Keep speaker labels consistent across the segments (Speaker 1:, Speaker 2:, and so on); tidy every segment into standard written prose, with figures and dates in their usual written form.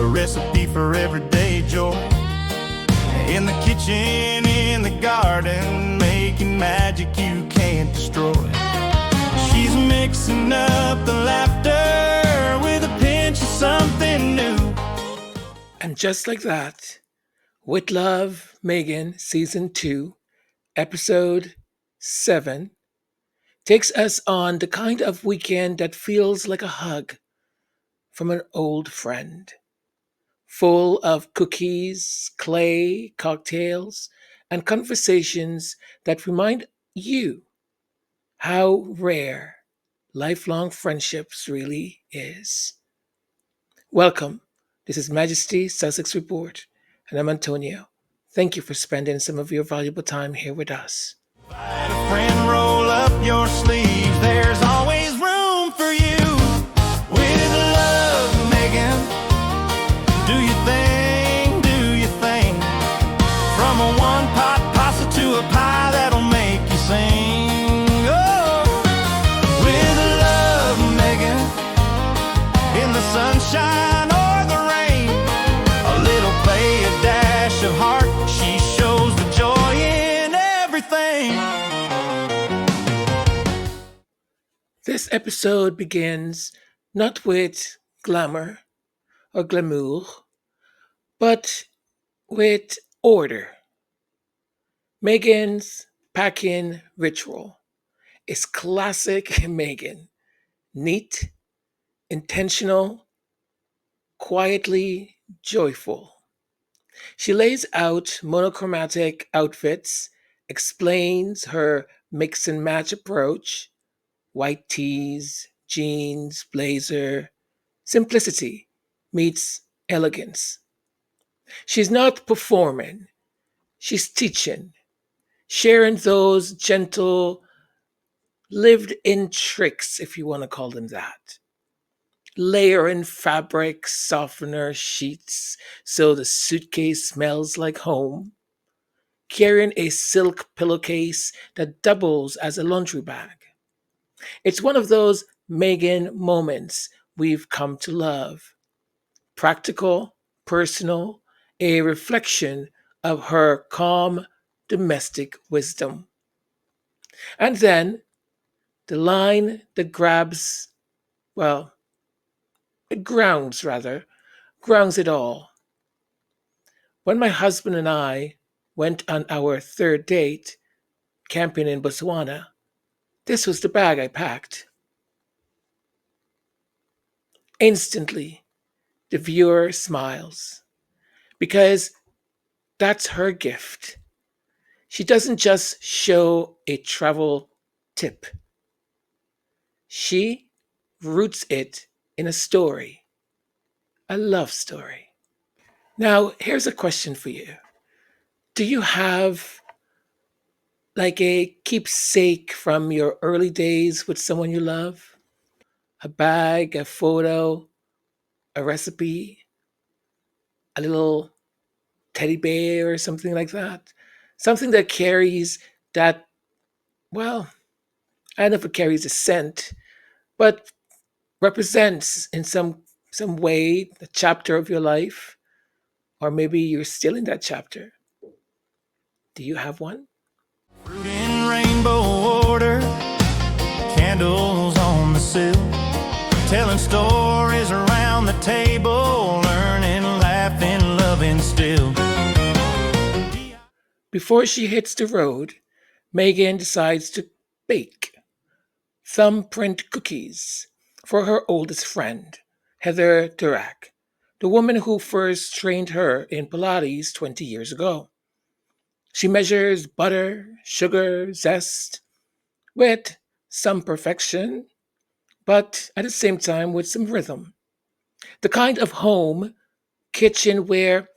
Speaker 1: a recipe for everyday joy. In the kitchen, in the garden, making magic you can't destroy. She's mixing up the laughter with a pinch of something new.
Speaker 2: And just like that, With Love, Meghan, Season 2, Episode 7, takes us on the kind of weekend that feels like a hug from an old friend, full of cookies, clay, cocktails, and conversations that remind you how rare lifelong friendships really is. Welcome. This is Majesty Sussex Report, and I'm Antonio. Thank you for spending some of your valuable time here with us.
Speaker 1: Let a friend roll up your sleeves. There's always room for you. With love, Meghan. Do your thing, do your thing. From a one-pot pasta to a pie that'll make you sing. Oh, with love, Meghan. In the sunshine or the rain. A little play, a dash of heart. She shows the joy in everything.
Speaker 2: This episode begins not with glamour or glamour, but with order. Meghan's packing ritual is classic Meghan. Neat, intentional, quietly joyful. She lays out monochromatic outfits, explains her mix and match approach, white tees, jeans, blazer, simplicity meets elegance. She's not performing, she's teaching, sharing those gentle, lived in tricks, if you want to call them that. Layering fabric softener sheets so the suitcase smells like home. Carrying a silk pillowcase that doubles as a laundry bag. It's one of those Meghan moments we've come to love. Practical, personal, a reflection of her calm domestic wisdom. And then the line that it grounds it all. When my husband and I went on our third date, camping in Botswana, this was the bag I packed. Instantly, the viewer smiles because that's her gift. She doesn't just show a travel tip, she roots it in a story, a love story. Now, here's a question for you. Do you have like a keepsake from your early days with someone you love? A bag, a photo, a recipe, a little teddy bear or something like that? Something that carries that, well, I don't know if it carries a scent, but represents in some way the chapter of your life, or maybe you're still in that chapter. Do you have one?
Speaker 1: Fruit in rainbow order, candles on the sill, telling stories around the table, learning, laughing, loving still.
Speaker 2: Before she hits the road, Meghan decides to bake thumbprint cookies for her oldest friend, Heather Dorak, the woman who first trained her in Pilates 20 years ago. She measures butter, sugar, zest with some perfection, but at the same time with some rhythm. The kind of home kitchen where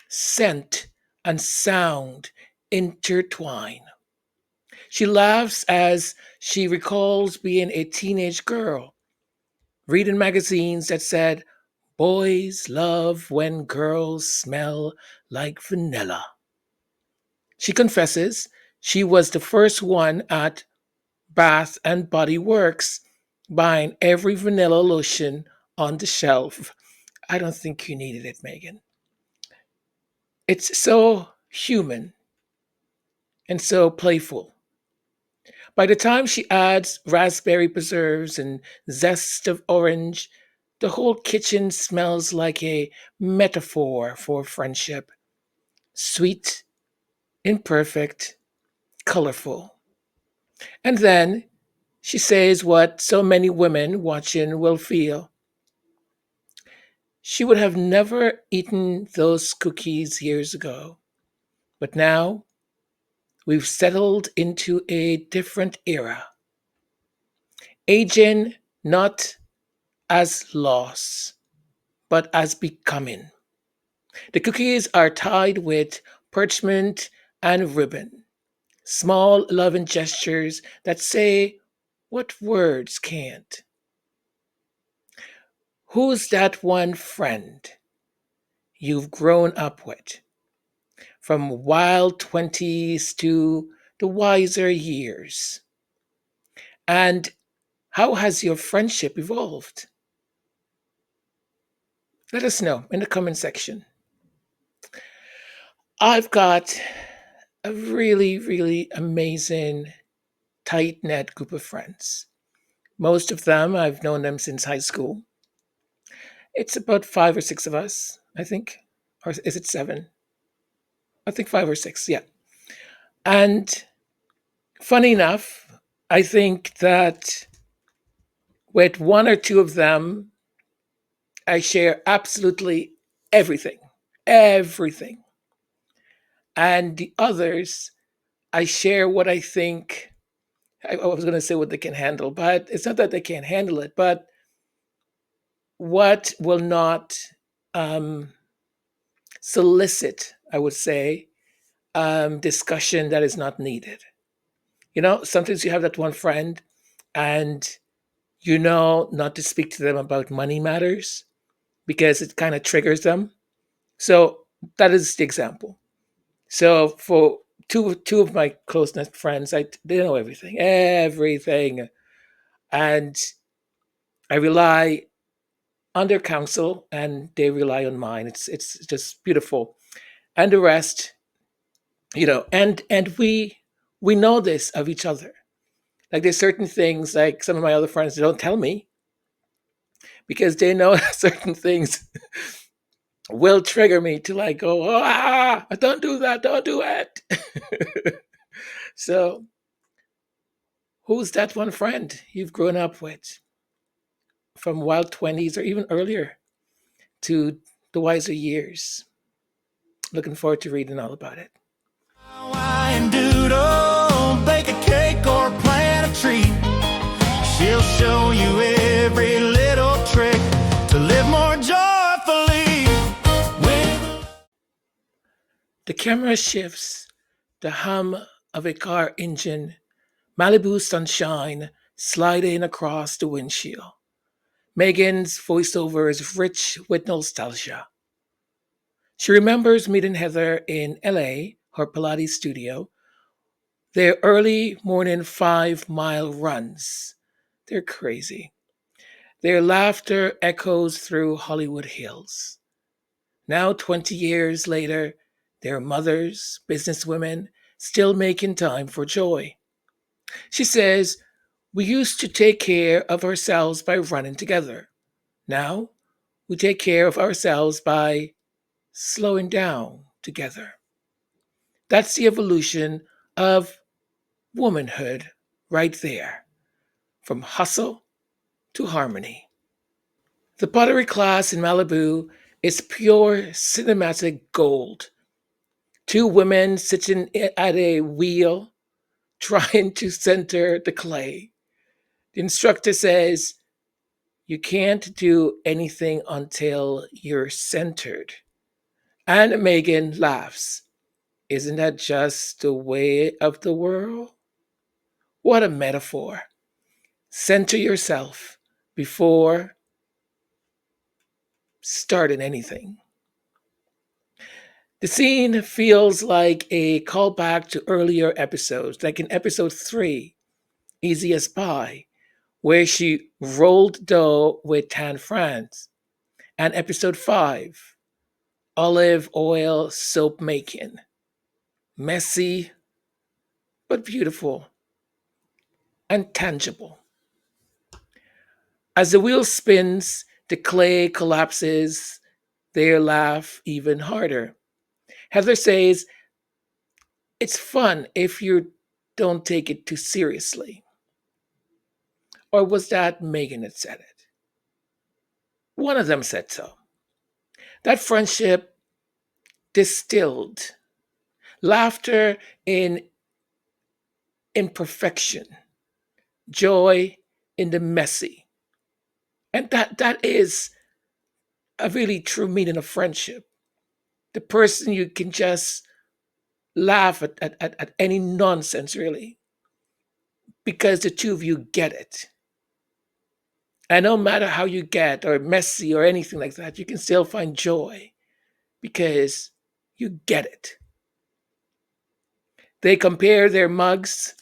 Speaker 2: scent and sound intertwine. She laughs as she recalls being a teenage girl, reading magazines that said, "Boys love when girls smell like vanilla." She confesses she was the first one at Bath and Body Works buying every vanilla lotion on the shelf I don't think you needed it, Meghan. It's so human and so playful. By the time she adds raspberry preserves and zest of orange, the whole kitchen smells like a metaphor for friendship. Sweet, imperfect, colorful. And then she says what so many women watching will feel. She would have never eaten those cookies years ago, but now we've settled into a different era. Aging not as loss, but as becoming. The cookies are tied with parchment and ribbon, small loving gestures that say what words can't. Who's that one friend you've grown up with, from wild 20s to the wiser years? And how has your friendship evolved? Let us know in the comment section. I've got a really, really amazing, tight knit group of friends. Most of them, I've known them since high school. It's about five or six of us, I think. Or is it seven? I think five or six, yeah. And funny enough, I think that with one or two of them, I share absolutely everything. Everything. And the others, I share what I think. I was going to say what they can handle, but it's not that they can't handle it, but what will not um, solicit, I would say, discussion that is not needed. You know, sometimes you have that one friend and you know not to speak to them about money matters because it kind of triggers them. So that is the example. So for two of my close knit friends, they know everything, everything, and I rely on their counsel, and they rely on mine. It's just beautiful, and the rest, and we know this of each other. Like there's certain things, like some of my other friends, they don't tell me because they know certain things will trigger me to like go, don't do that, don't do it. So who's that one friend you've grown up with from wild 20s or even earlier to the wiser years? Looking forward to reading all about it.
Speaker 1: Wine doodle, bake a cake or plant a tree. She'll show you every little trick to live more joyfully.
Speaker 2: The camera shifts, the hum of a car engine, Malibu sunshine sliding across the windshield. Meghan's voiceover is rich with nostalgia. She remembers meeting Heather in LA, her Pilates studio, their early morning 5-mile runs. They're crazy. Their laughter echoes through Hollywood Hills. Now, 20 years later, they're mothers, businesswomen, still making time for joy. She says, we used to take care of ourselves by running together. Now, we take care of ourselves by slowing down together. That's the evolution of womanhood right there, from hustle to harmony. The pottery class in Malibu is pure cinematic gold. Two women sitting at a wheel trying to center the clay. The instructor says, you can't do anything until you're centered. And Meghan laughs. Isn't that just the way of the world? What a metaphor. Center yourself before starting anything. The scene feels like a callback to earlier episodes, like in episode 3, Easy as Pie, where she rolled dough with tan France. And episode 5, olive oil soap making. Messy, but beautiful and tangible. As the wheel spins, the clay collapses, they laugh even harder. Heather says, it's fun if you don't take it too seriously. Or was that Meghan that said it? One of them said so. That friendship distilled laughter in imperfection, joy in the messy. And that is a really true meaning of friendship. The person you can just laugh at any nonsense, really, because the two of you get it. And no matter how you get, or messy, or anything like that, you can still find joy because you get it. They compare their mugs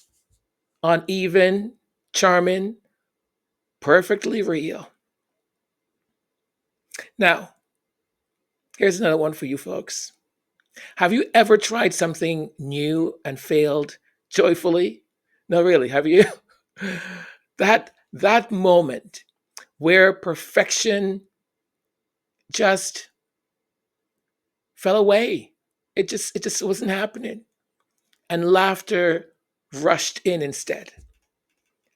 Speaker 2: on even, charming, perfectly real. Now, here's another one for you folks. Have you ever tried something new and failed joyfully? No, really, have you? that moment where perfection just fell away. It just wasn't happening. And laughter rushed in instead.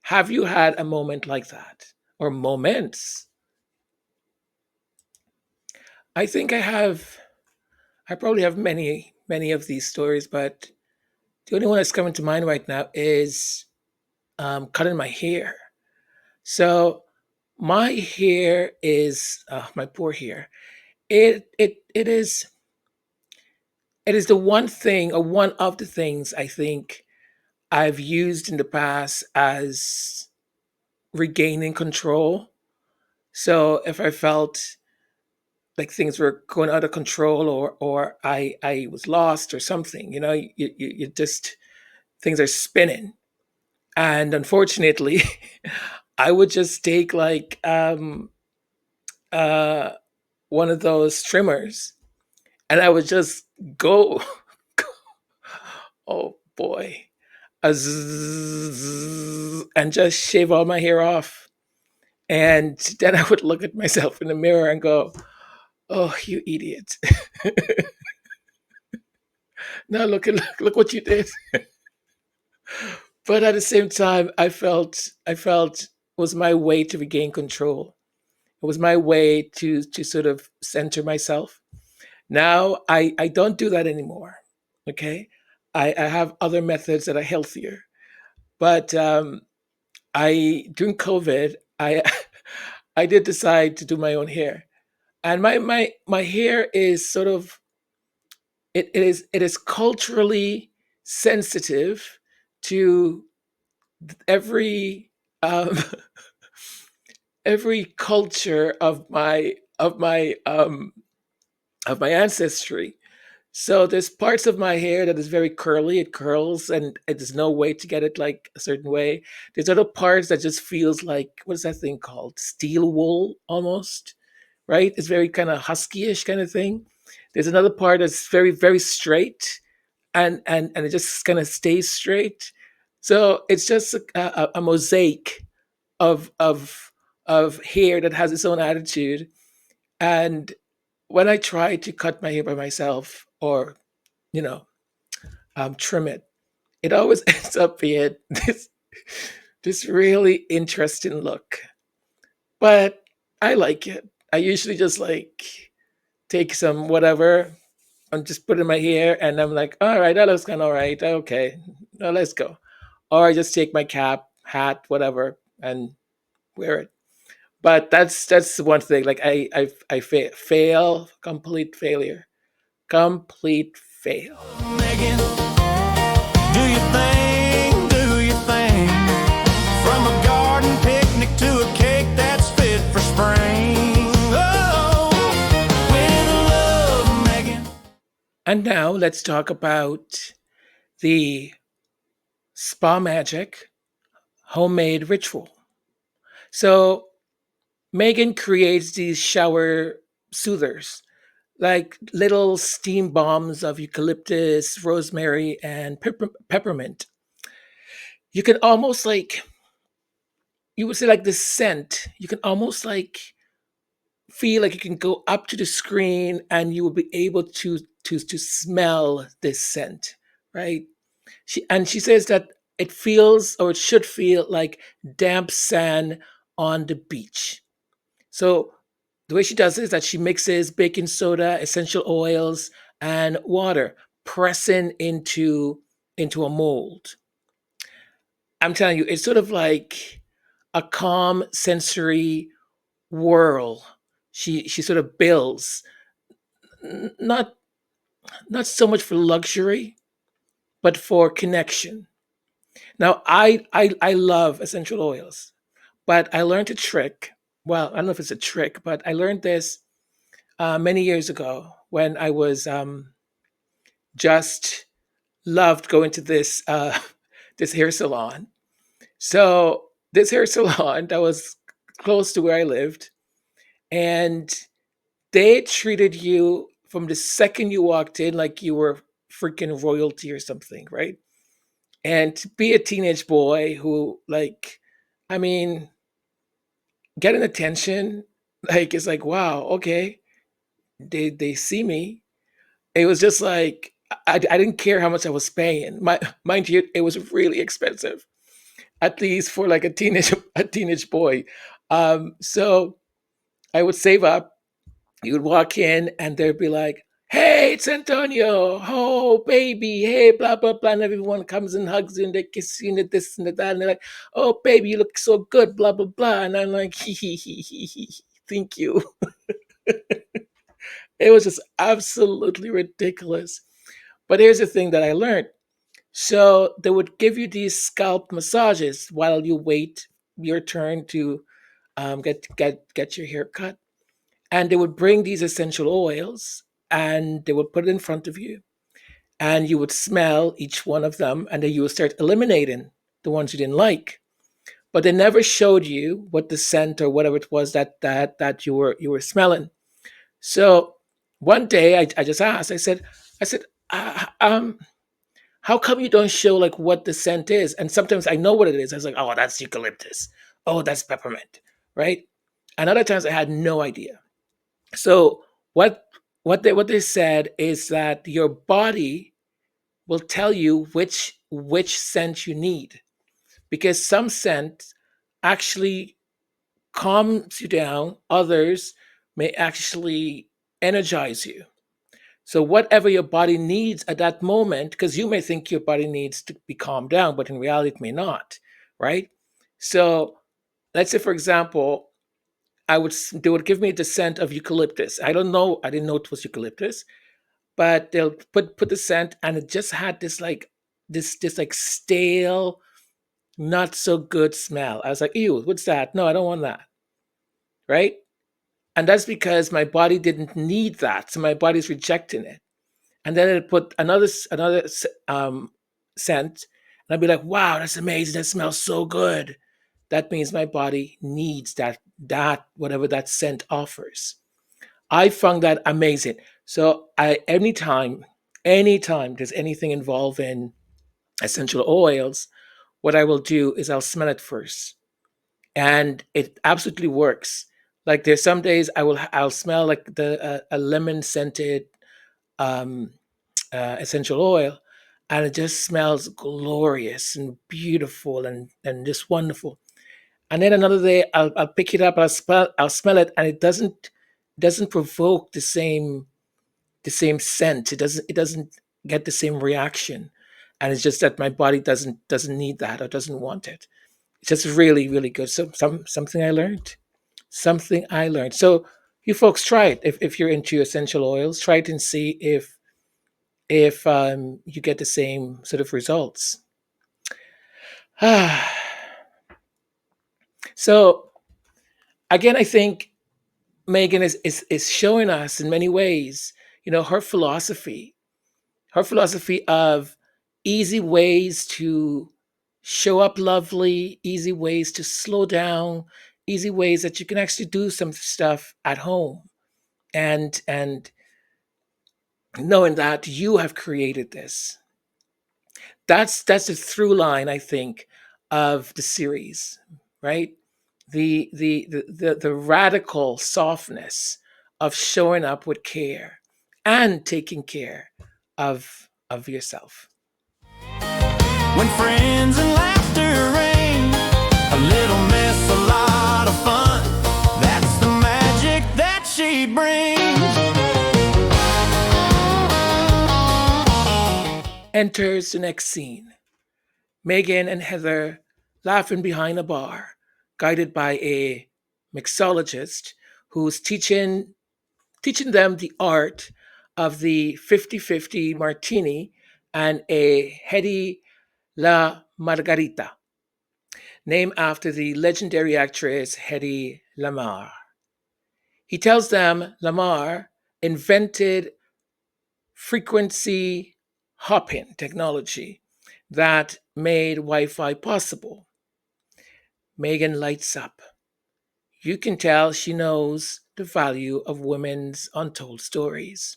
Speaker 2: Have you had a moment like that? Or moments? I think I probably have many of these stories, but the only one that's coming to mind right now is cutting my hair. So my hair is my poor hair. It is the one thing, or one of the things, I think I've used in the past as regaining control. So if I felt like things were going out of control, or I was lost or something, you just, things are spinning. And unfortunately, I would just take like uh one of those trimmers, and I would just go, oh boy, a zzz, and just shave all my hair off. And then I would look at myself in the mirror and go, oh, you idiot. Now look what you did. But at the same time, I felt it was my way to regain control. It was my way to sort of center myself. Now I don't do that anymore. Okay. I have other methods that are healthier. But I during COVID, I I did decide to do my own hair. And my hair is sort of, it is culturally sensitive to every um, every culture of my ancestry. So there's parts of my hair that is very curly. It curls, and there's no way to get it like a certain way. There's other parts that just feels like, what is that thing called? Steel wool almost, right? It's very kind of husky-ish kind of thing. There's another part that's very, very straight, and it just kind of stays straight. So it's just a mosaic of hair that has its own attitude. And when I try to cut my hair by myself, or you know trim it, it always ends up being this really interesting look. But I like it. I usually just like take some whatever and just put it in my hair, and I'm like, all right, that looks kind of all right. Okay, now let's go. Or I just take my cap, hat, whatever, and wear it. But that's one thing. Like I fail, complete failure, complete fail.
Speaker 1: Megan, do your thing, do your thing. From a garden picnic to a cake that's fit for spring. Oh, with love, Megan.
Speaker 2: And now let's talk about the spa magic homemade ritual. So Megan creates these shower soothers, like little steam bombs of eucalyptus, rosemary, and peppermint. You can almost like, you would say like this scent, you can almost like feel like you can go up to the screen and you will be able to smell this scent, right? She says that it feels, or it should feel like damp sand on the beach. So the way she does it is that she mixes baking soda, essential oils, and water, pressing into a mold. I'm telling you, it's sort of like a calm sensory whirl. She sort of builds, not not so much for luxury, but for connection. Now, I love essential oils, but I learned a trick. Well, I don't know if it's a trick, but I learned this many years ago when I was just loved going to this this hair salon. So this hair salon that was close to where I lived, and they treated you from the second you walked in like you were freaking royalty or something, right? And to be a teenage boy who, like, I mean, getting attention, like, it's like, wow, okay, they see me. It was just like I didn't care how much I was paying. Mind you, it was really expensive, at least for like a teenage a teenage boy. So I would save up. You would walk in, and they'd be like, "Hey, it's Antonio. Oh, baby. Hey, blah blah blah." And everyone comes and hugs you, and they kiss you, and this and that. And they're like, "Oh, baby, you look so good." Blah blah blah. And I'm like, "Hee hee hee hee hee. Thank you." It was just absolutely ridiculous. But here's the thing that I learned. So they would give you these scalp massages while you wait your turn to get your hair cut, and they would bring these essential oils and they would put it in front of you, and you would smell each one of them, and then you would start eliminating the ones you didn't like. But they never showed you what the scent or whatever it was that you were smelling. So one day I just asked. I said, um, how come you don't show like what the scent is? And sometimes I know what it is. I was like, oh, that's eucalyptus. Oh, that's peppermint, right? And other times I had no idea. So what they said is that your body will tell you which scent you need, because some scent actually calms you down, others may actually energize you. So whatever your body needs at that moment, because you may think your body needs to be calmed down, but in reality it may not, right? So let's say, for example, they would give me the scent of eucalyptus. I don't know, I didn't know it was eucalyptus, but they'll put the scent, and it just had this like this like stale, not so good smell. I was like, ew, what's that? No, I don't want that, right? And that's because my body didn't need that, so my body's rejecting it. And then it put scent, and I'd be like, wow, that's amazing, that smells so good. That means my body needs that whatever that scent offers. I found that amazing. So I anytime there's anything involving essential oils, what I will do is I'll smell it first, and it absolutely works. Like there's some days I'll smell like the a lemon scented um, essential oil, and it just smells glorious and beautiful and just wonderful. And then another day I'll pick it up, I'll smell it, and it doesn't provoke the same scent. It doesn't get the same reaction, and it's just that my body doesn't need that or doesn't want it. It's just really really good. So something I learned, something I learned. So you folks try it if you're into essential oils. Try it and see if you get the same sort of results. So again, I think Megan is showing us in many ways, her philosophy of easy ways to show up lovely, easy ways to slow down, easy ways that you can actually do some stuff at home and knowing that you have created this. That's the through line, I think, of the series, right? The radical softness of showing up with care and taking care of yourself.
Speaker 1: When friends and laughter reign, a little mess, a lot of fun. That's the magic that she brings.
Speaker 2: Enters the next scene. Meghan and Heather laughing behind a bar, guided by a mixologist who's teaching them the art of the 50-50 martini and a heady La Margarita, named after the legendary actress Hedy Lamarr. He tells them Lamarr invented frequency hopping technology that made Wi Fi possible. Meghan lights up. You can tell she knows the value of women's untold stories.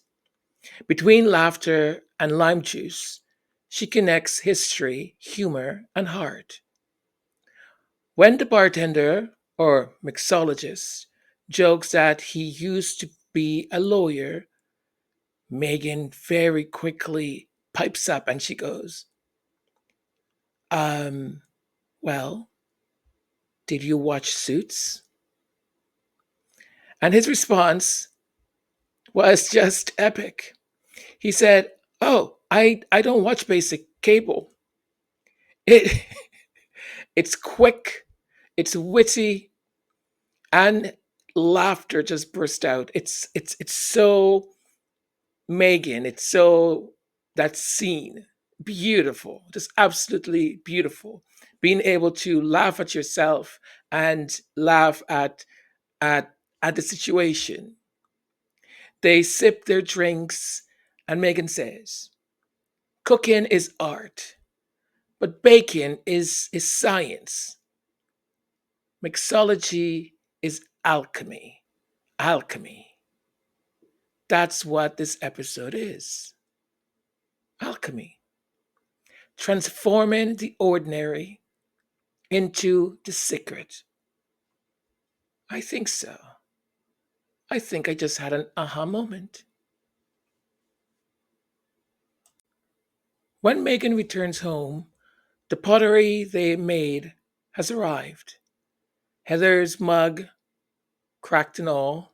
Speaker 2: Between laughter and lime juice, she connects history, humor, and heart. When the bartender, or mixologist, jokes that he used to be a lawyer, Megan very quickly pipes up and she goes, Um, well, did you watch Suits? And his response was just epic. He said, Oh, I don't watch basic cable. It it's quick, it's witty, and laughter just burst out. It's so Megan, it's so that scene. Beautiful, just absolutely beautiful. Being able to laugh at yourself and laugh at at the situation. They sip their drinks, and Megan says, Cooking is art, but baking is science. Mixology is alchemy. Alchemy. That's what this episode is. Alchemy. Transforming the ordinary into the secret. I think so. I think I just had an aha moment. When Megan returns home, the pottery they made has arrived. Heather's mug, cracked and all.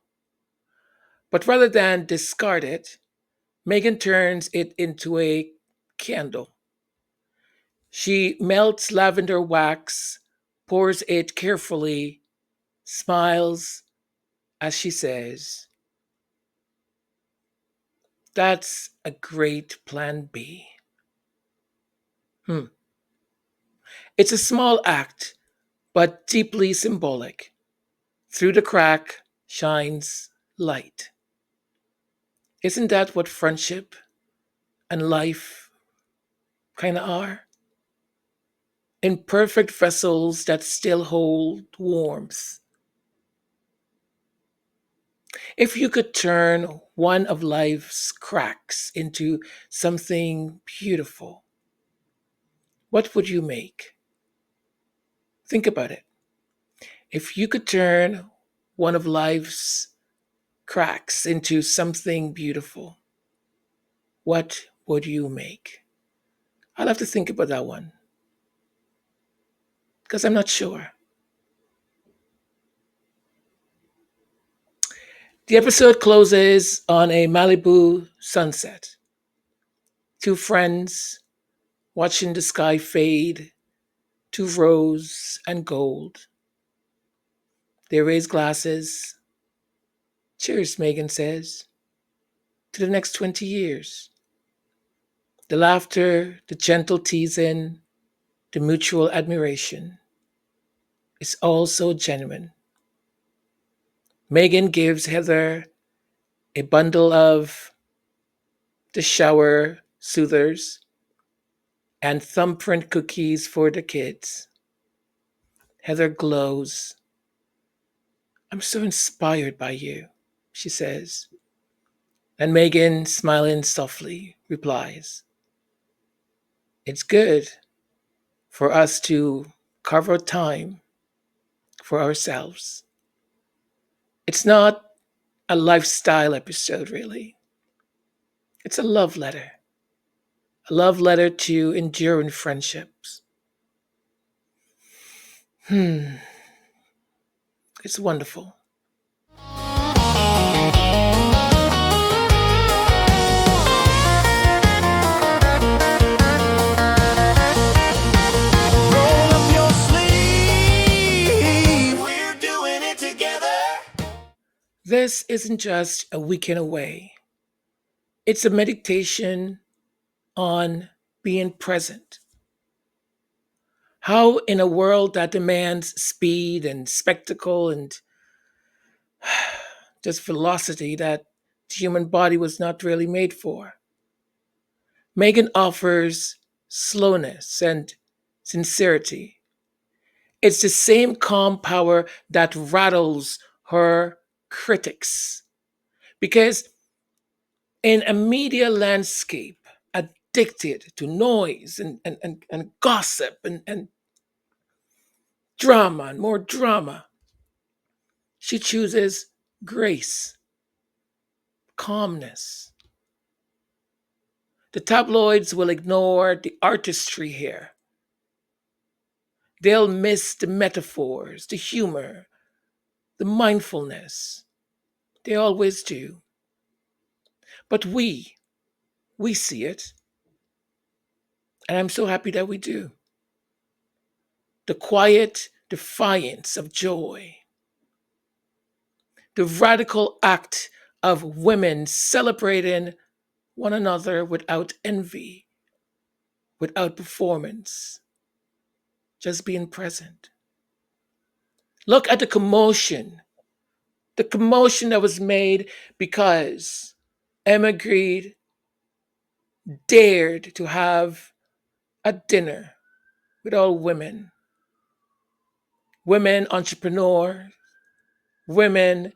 Speaker 2: But rather than discard it, Megan turns it into a candle. She melts lavender wax, pours it carefully, smiles as she says, That's a great plan B. Hmm. It's a small act, but deeply symbolic. Through the crack shines light. Isn't that what friendship and life kind of are? Imperfect vessels that still hold warmth. If you could turn one of life's cracks into something beautiful, what would you make? Think about it. If you could turn one of life's cracks into something beautiful, what would you make? I'll have to think about that one because I'm not sure. The episode closes on a Malibu sunset. Two friends watching the sky fade to rose and gold. They raise glasses. Cheers, Megan says, to the next 20 years. The laughter, the gentle teasing, the mutual admiration is all so genuine. Megan gives Heather a bundle of the shower soothers and thumbprint cookies for the kids. Heather glows. I'm so inspired by you, she says. And Meghan, smiling softly, replies, it's good for us to carve out time for ourselves. It's not a lifestyle episode, really. It's a love letter to enduring friendships. Hmm, it's wonderful.
Speaker 1: Roll up your sleeve. We're doing it together.
Speaker 2: This isn't just a weekend away, it's a meditation on being present. How, in a world that demands speed and spectacle and just velocity that the human body was not really made for, Meghan offers slowness and sincerity. It's the same calm power that rattles her critics. Because in a media landscape addicted to noise and gossip and drama and more drama, she chooses grace, calmness. The tabloids will ignore the artistry here. They'll miss the metaphors, the humor, the mindfulness. They always do. But we see it. And I'm so happy that we do. The quiet defiance of joy, the radical act of women celebrating one another without envy, without performance, just being present. Look at the commotion that was made because Emma Grede dared to have a dinner with all women, women entrepreneurs, women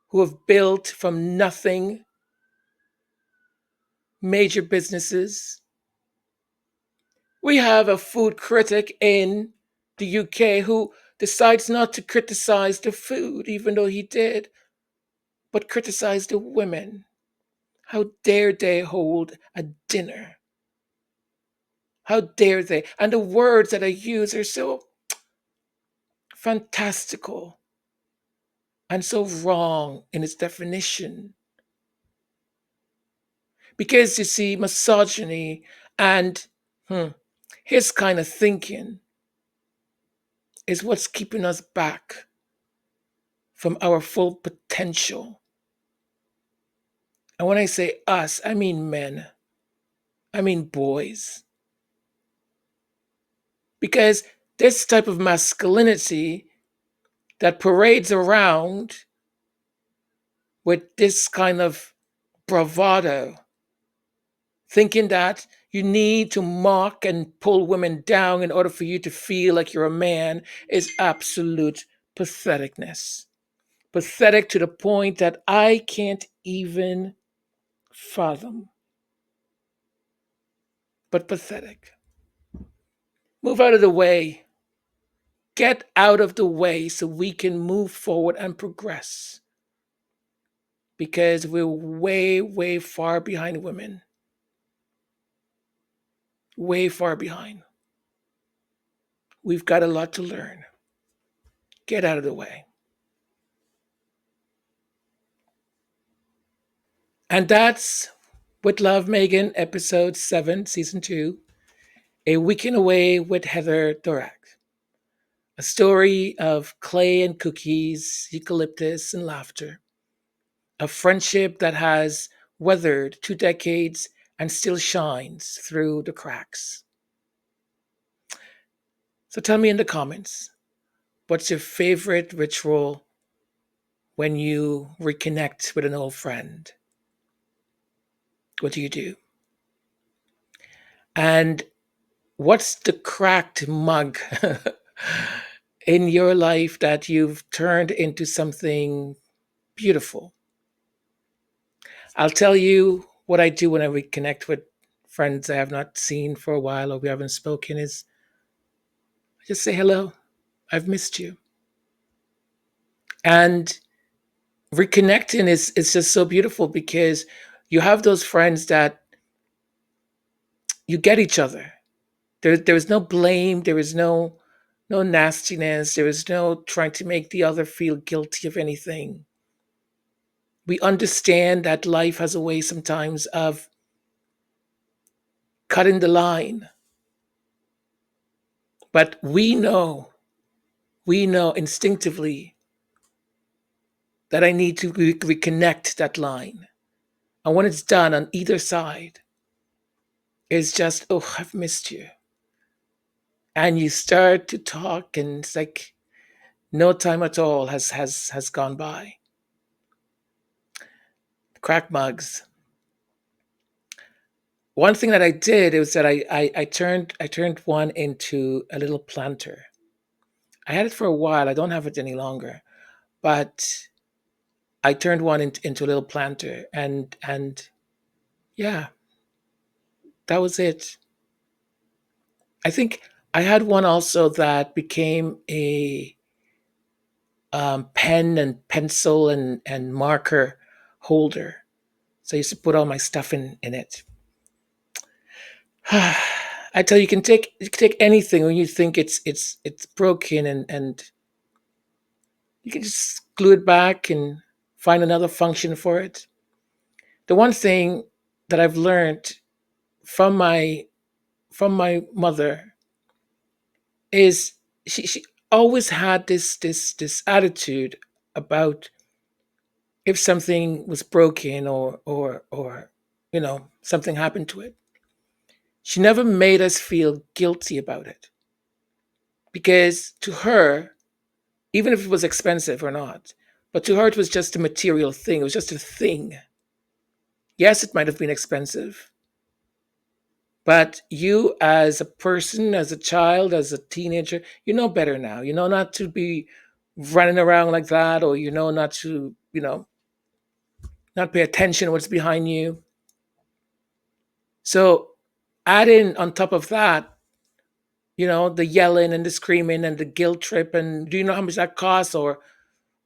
Speaker 2: who have built from nothing major businesses. We have a food critic in the UK who decides not to criticize the food, even though he did, but criticize the women. How dare they hold a dinner? How dare they? And the words that I use are so fantastical and so wrong in its definition. Because you see, misogyny and his kind of thinking is what's keeping us back from our full potential. And when I say us, I mean men, I mean boys. Because this type of masculinity that parades around with this kind of bravado, thinking that you need to mock and pull women down in order for you to feel like you're a man, is absolute patheticness. Pathetic to the point that I can't even fathom. But pathetic. Move out of the way. Get out of the way so we can move forward and progress. Because we're way, way far behind women. Way far behind. We've got a lot to learn. Get out of the way. And that's With Love, Meghan, episode 7, season 2, A Weekend Away with Heather Dorak. A story of clay and cookies, eucalyptus and laughter. A friendship that has weathered 2 decades and still shines through the cracks. So tell me in the comments, what's your favorite ritual when you reconnect with an old friend? What do you do? And what's the cracked mug in your life that you've turned into something beautiful? I'll tell you what I do when I reconnect with friends I have not seen for a while or we haven't spoken is I just say hello. I've missed you. And reconnecting is just so beautiful because you have those friends that you get each other. There is no blame, there is no nastiness, there is no trying to make the other feel guilty of anything. We understand that life has a way sometimes of cutting the line, but we know instinctively that I need to reconnect that line. And when it's done on either side, it's just, oh, I've missed you. And you start to talk, and it's like no time at all has gone by. Crack mugs. One thing that I did was that I turned one into a little planter. I had it for a while. I don't have it any longer, but I turned one into a little planter, and yeah, that was it. I think I had one also that became a pen and pencil and marker holder. So I used to put all my stuff in it. I tell you, you can take anything when you think it's broken and you can just glue it back and find another function for it. The one thing that I've learned from my mother is she always had this attitude about if something was broken or something happened to it. She never made us feel guilty about it because to her, even if it was expensive or not, but to her it was just a material thing. It was just a thing. Yes, it might have been expensive, but you as a person, as a child, as a teenager, you know better now. You know not to be running around like that, or you know not to, not pay attention to what's behind you. So add in on top of that, the yelling and the screaming and the guilt trip, and do you know how much that costs? Or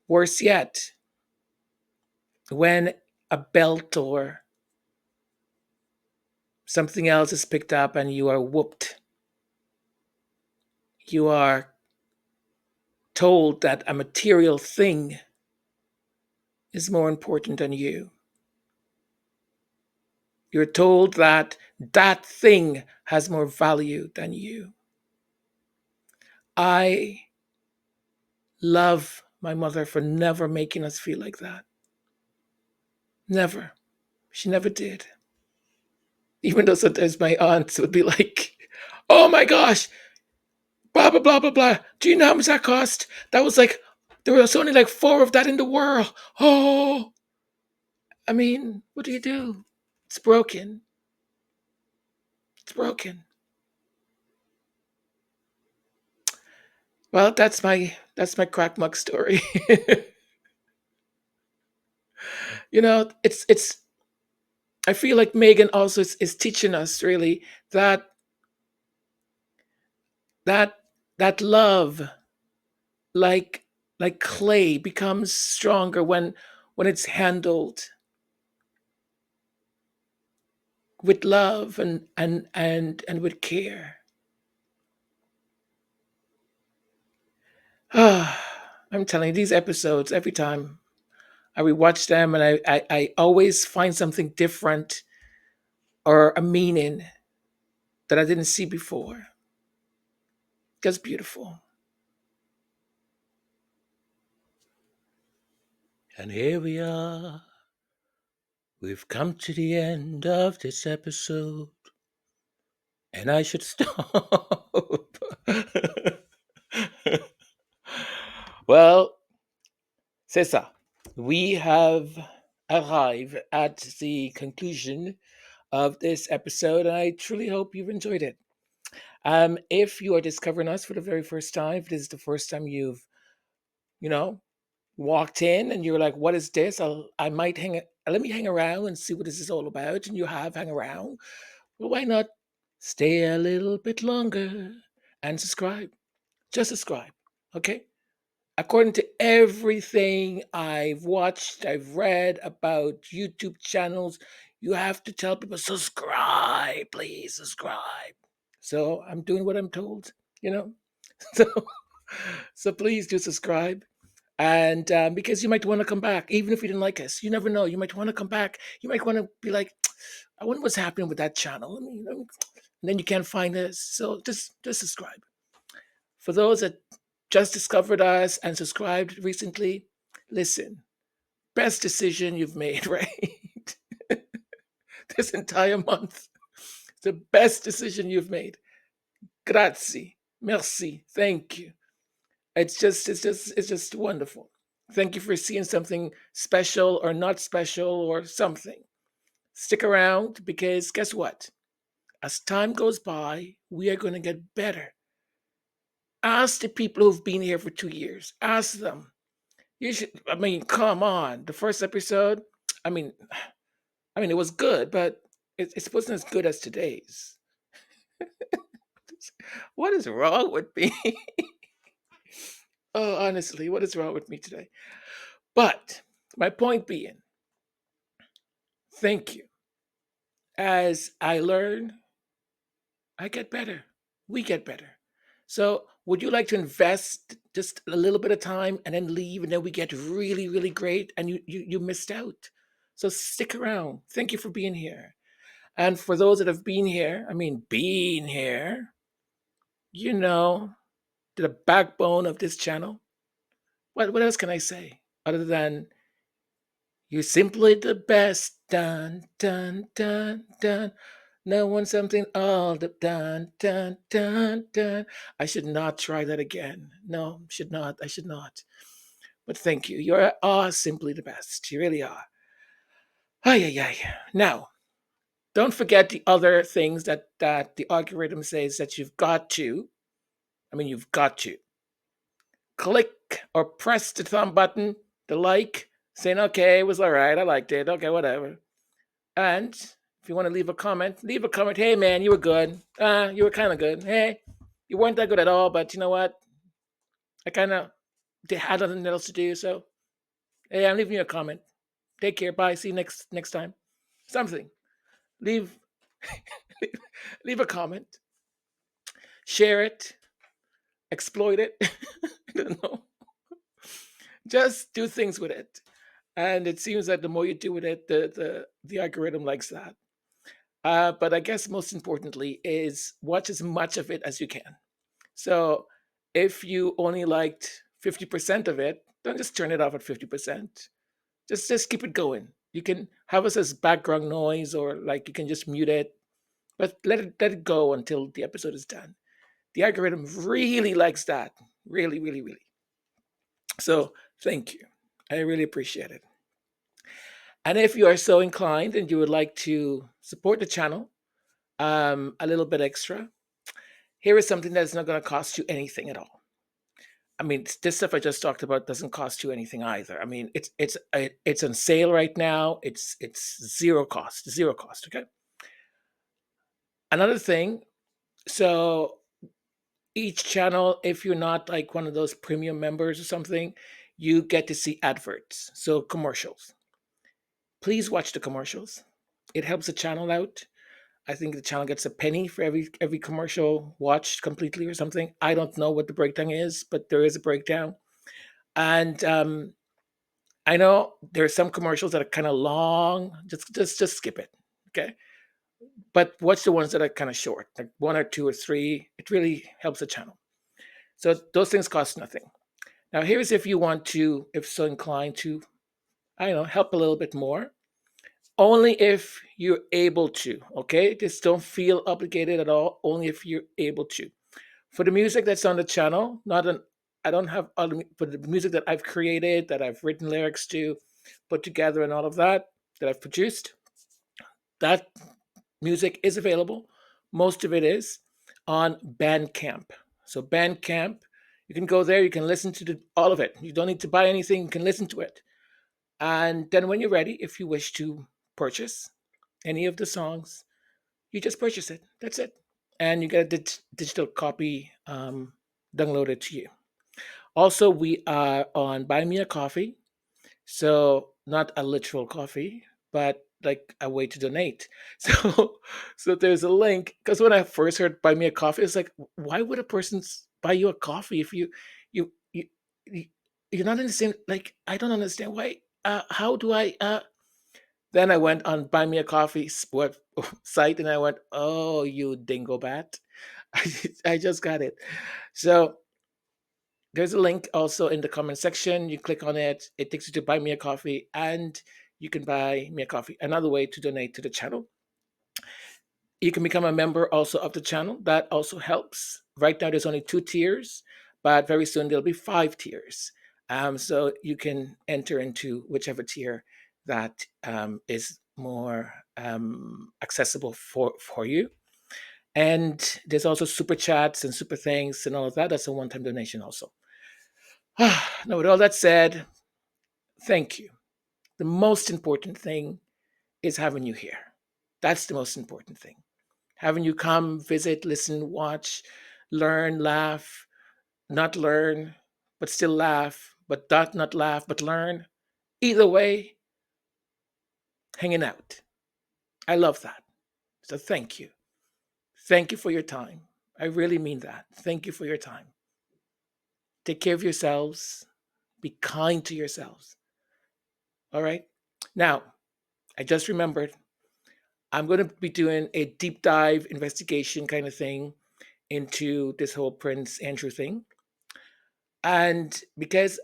Speaker 2: worse yet, when a belt or something else is picked up and you are whooped, you are told that a material thing is more important than you. You're told that that thing has more value than you. I love my mother for never making us feel like that. Never. She never did. Even though sometimes my aunts would be like, oh my gosh, blah, blah, blah, blah, blah. Do you know how much that cost? That was like, there was only like four of that in the world. Oh, I mean, what do you do? It's broken. It's broken. Well, that's my crack muck story. It's I feel like Megan also is teaching us really that that that love, like like clay, becomes stronger when it's handled with love and with care. I'm telling you, these episodes, every time I rewatch them, and I always find something different or a meaning that I didn't see before. That's beautiful. And here we are. We've come to the end of this episode, and I should stop. Well, Cesar, we have arrived at the conclusion of this episode, and I truly hope you've enjoyed it. If you are discovering us for the very first time, if this is the first time you've, you know, walked in and you're like, what is this? I might let me hang around and see what this is all about. And you have hang around. Well, why not stay a little bit longer and subscribe? Just subscribe. Okay. According to everything I've watched, I've read about YouTube channels, you have to tell people, subscribe, please subscribe. So I'm doing what I'm told, you know? So, so please do subscribe. And because you might want to come back, even if you didn't like us, you never know. You might want to come back. You might want to be like, I wonder what's happening with that channel. And then you can't find us. So just subscribe. For those that just discovered us and subscribed recently, listen, best decision you've made, right? This entire month. It's the best decision you've made. Grazie. Merci. Thank you. It's just wonderful. Thank you for seeing something special or not special or something. Stick around because guess what? As time goes by, we are going to get better. Ask the people who've been here for 2 years. Ask them. You should. I mean, come on. The first episode. I mean, it was good, but it wasn't as good as today's. What is wrong with me? Oh, honestly, what is wrong with me today? But my point being, thank you. As I learn, I get better. We get better. So, would you like to invest just a little bit of time and then leave, and then we get really, really great, and you missed out? So stick around. Thank you for being here. And for those that have been here, been here, you know, the backbone of this channel. What else can I say other than you're simply the best? Dun dun dun dun. No one something all the dun dun dun dun. I should not try that again. No, should not. I should not. But thank you. You are simply the best. You really are. Ay ay ay. Now, don't forget the other things that the algorithm says that you've got to. You've got to click or press the thumb button, the like, saying, okay, it was all right. I liked it. Okay, whatever. And if you want to leave a comment, leave a comment. Hey, man, you were good. You were kind of good. Hey, you weren't that good at all, but you know what? I kind of had nothing else to do. So, hey, I'm leaving you a comment. Take care. Bye. See you next time. Something. Leave leave a comment. Share it. Exploit it. I don't know. Just do things with it. And it seems that the more you do with it, the algorithm likes that. But I guess most importantly is watch as much of it as you can. So if you only liked 50% of it, don't just turn it off at 50%. Just keep it going. You can have us as background noise, or like you can just mute it, but let it go until the episode is done. The algorithm really likes that. Really, really, really. So thank you. I really appreciate it. And if you are so inclined and you would like to support the channel a little bit extra, here is something that's not going to cost you anything at all. This stuff I just talked about doesn't cost you anything either. It's on sale right now. It's zero cost. Zero cost. Okay. Another thing. So each channel, if you're not like one of those premium members or something, you get to see adverts. So commercials. Please watch the commercials. It helps the channel out. I think the channel gets a penny for every commercial watched completely or something. I don't know what the breakdown is, but there is a breakdown. And I know there are some commercials that are kind of long. Just skip it, okay? But watch the ones that are kind of short, like 1 or 2 or 3. It really helps the channel. So those things cost nothing. Now here's if you want to, if so inclined to, I don't know, help a little bit more. Only if you're able to, okay? Just don't feel obligated at all. Only if you're able to. For the music that's on the channel, I don't have other, for the music that I've created, that I've written lyrics to, put together, and all of that I've produced. That music is available. Most of it is on Bandcamp. So Bandcamp You can go there, you can listen to all of it. You don't need to buy anything, you can listen to it. And then when you're ready, if you wish to purchase any of the songs, you just purchase it. That's it. And you get a digital copy downloaded to you. Also, we are on Buy Me a Coffee. So not a literal coffee, but like a way to donate. So there's a link because when I first heard buy me a coffee, it's like, why would a person buy you a coffee if you you, you you're not in the same, like, I don't understand why. How do I? Then I went on buy me a coffee site and I went, oh, you dingo bat, I just got it. So there's a link also in the comment section. You click on it, it takes you to buy me a coffee, and you can buy me a coffee. Another way to donate to the channel. You can become a member also of the channel. That also helps. Right now, there's only 2 tiers, but very soon there'll be 5 tiers. So you can enter into whichever tier that is more accessible for you. And there's also super chats and super things and all of that. That's a one-time donation also. Now, with all that said, thank you. The most important thing is having you here. That's the most important thing. Having you come, visit, listen, watch, learn, laugh, not learn, but still laugh, but not laugh, but learn. Either way, hanging out. I love that. So thank you. Thank you for your time. I really mean that. Thank you for your time. Take care of yourselves. Be kind to yourselves. All right? Now, I just remembered I'm going to be doing a deep dive investigation kind of thing into this whole Prince Andrew thing. And because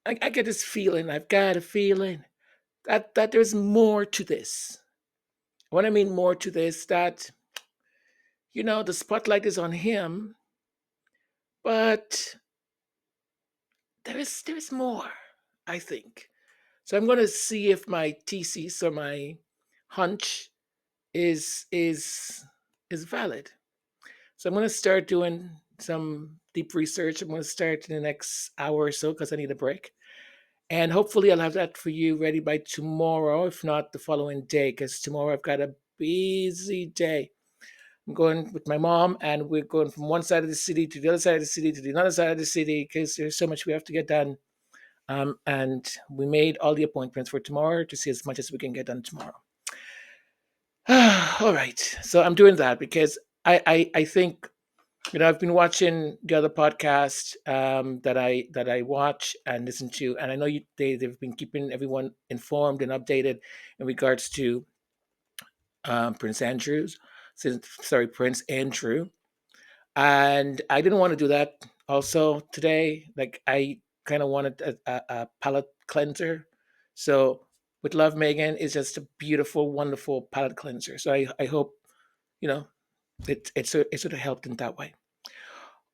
Speaker 2: I get this feeling, I've got a feeling that there's more to this. When I mean more to this, that, the spotlight is on him, but there is more, I think. So I'm going to see if my thesis or my hunch is valid. So I'm going to start doing some deep research. I'm going to start in the next hour or so because I need a break. And hopefully I'll have that for you ready by tomorrow, if not the following day, because tomorrow I've got a busy day. I'm going with my mom, and we're going from one side of the city to the other side of the city to the other side of the city because there's so much we have to get done. And we made all the appointments for tomorrow to see as much as we can get done tomorrow. All right. So I'm doing that because I think, I've been watching the other podcast that I watch and listen to, and I know they've been keeping everyone informed and updated in regards to Prince Andrew, and I didn't want to do that also today. Like, I kind of wanted a palate cleanser. So with Love Meghan is just a beautiful, wonderful palate cleanser. So I hope it sort of helped in that way.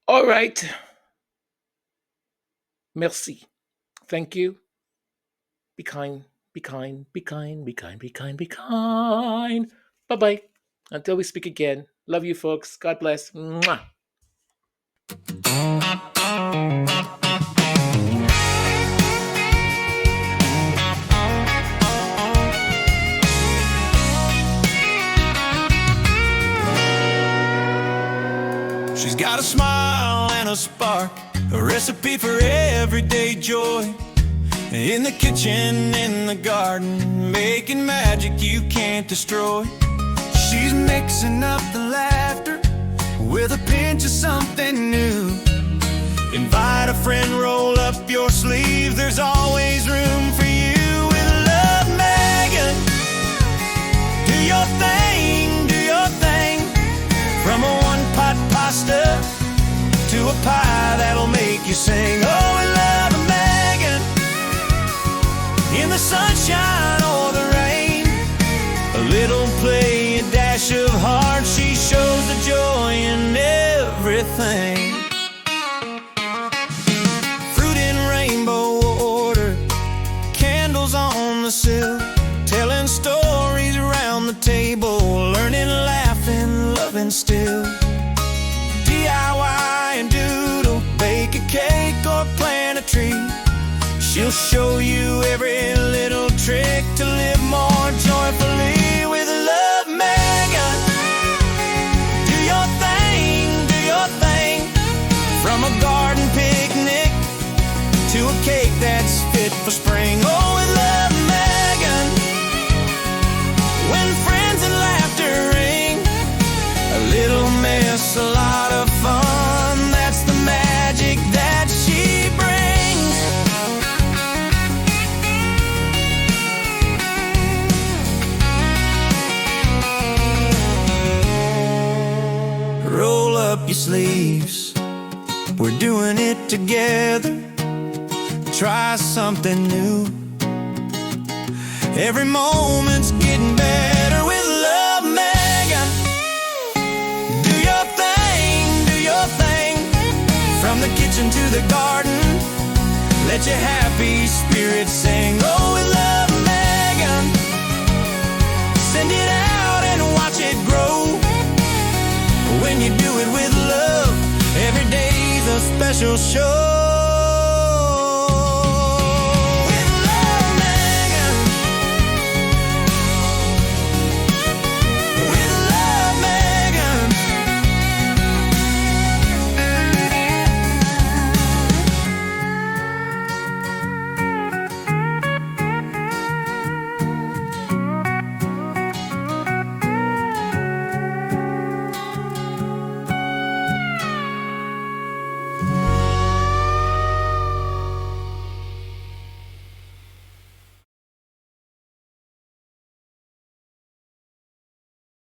Speaker 2: All right. Merci. Thank you. Be kind. Be kind. Be kind. Be kind. Be kind. Be kind. Bye-bye. Until we speak again. Love you, folks. God bless. Mwah.
Speaker 1: She's got a smile and a spark, a recipe for everyday joy. In the kitchen, in the garden, making magic you can't destroy. She's mixing up the laughter with a pinch of something new. Invite a friend, roll up your sleeve, there's always room for you. With Love Meghan, do your thing, do your thing. From a one-pot pasta to a pie that'll make you sing. Oh, we love Meghan, in the sunshine or the rain. A little play, a dash of heart, she shows the joy in everything. Fruit in rainbow order, candles on the sill, telling stories around the table, learning, laughing, loving still. DIY and doodle, bake She'll show you every little trick to live more joyfully with love, Meghan. Do your thing, from a garden picnic to a cake that's fit for spring. Oh, with love, Meghan. When friends and laughter ring, a little mess, a lot of fun. That's the magic that she brings. Roll up your sleeves, we're doing it together. Try something new. Every moment's getting better with love, Meghan. Do your thing, from the kitchen to the garden. Let your happy spirit sing. Oh, with love, Meghan. Send it out and watch it grow. When you do it with love, every day's a special show.